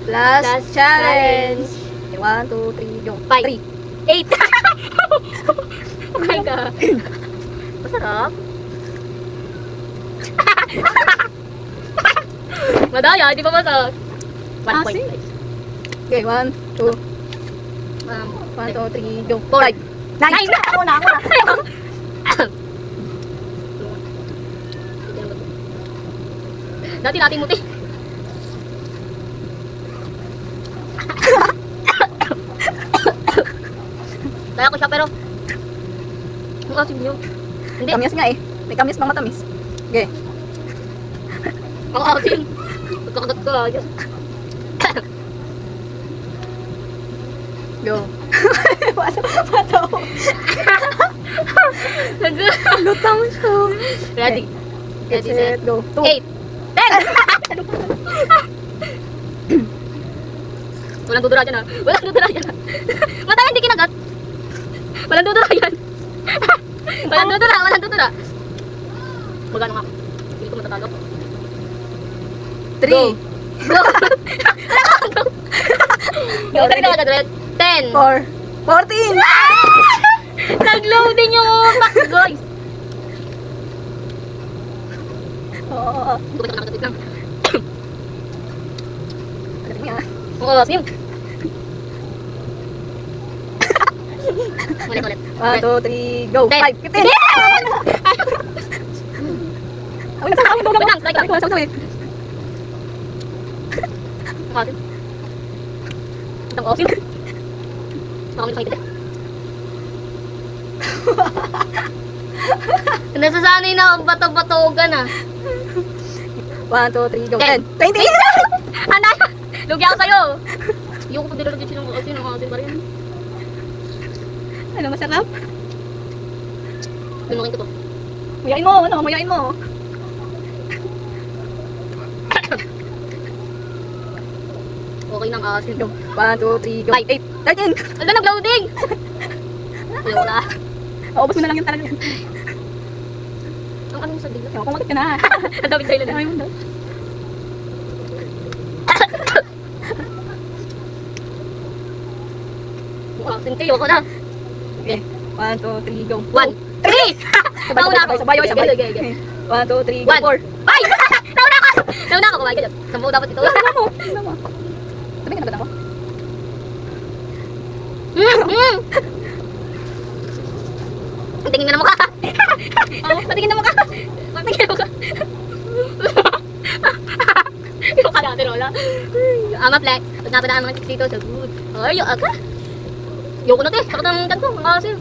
Last challenge. Okay, 1, 2, 3, go. 5. 3. 8. Oh my God. Masarap. Madaya, di ba masarap? 1 Ah, point, see? guys. Okay, 1, 2, 1, 2, 3, go. 5. 9. Ako na. Dati natin muti. Daya ko siya pero ang asin niyo. Hindi. Kamis nga eh. May kamis pang matamis. Okay. Ang asin. Pagkakagat ko. Diyos. Go. Pataw. Lutang siya. Ready. Ready, set. Go. 2. 8. 10. Walang dudura dyan ah. Walang dudura dyan ah. Matay hindi kinagat. Walang dudura yan. Walang dudura. Walang dudura. Magano nga. Hindi ko matatalo. 3. Go. Go. Dali na agad, Red. 10. 4. 14. Nag-loading yung utak, guys. Oo. Hindi ko ba ito nakagatit lang. Galing nga. Oo, sim. Ulit. 1, 2, 3, go. 10. 5. 15. Ang nasasawin ko lang. Try ko. Sawin. Ang asin. Ang asin. Baka may sakit. Nasasanay na akong bato-batogan ah. 1, 2, 3, go. 10. 10. 20. Ana! Lugi ako sa'yo! Ayoko pa nilalagay siya ng asin. Ang asin pa rin. Ano, masarap? Lumakin ko to. Mayain mo. Ano, mayain mo. Okay ng asin. Go. 1, 2, 3, go. 5. 8. 13. Ala, nag-loading! Ayaw na. Ubus mo na lang yung talaga. Ang ano sa bigla? Ewan, kumagat ka na. Ang dami sa'yo na. Ayaw mo daw. Ang asin kayo ko na. Okay. 1, 2, 3, go. 1, 3! Nauna ako. Sabay, sabay. Okay, okay. 1, 2, 3, go. 1. 4. Ay! Nauna ako! Nauna ako. Kumain ka dyan. Sampo dapat ito. Tignan mo. Tignan mo. Sabi ka na ba ako? Patingin na ng mukha. Patingin na mukha. Patingin na mukha. Yung mukha natin, Lola. Ama flex. Pag napadaan mga chicks dito sa good. Ay, yung aga. Yung ko na te. Sakit ang ganito. Ang asin.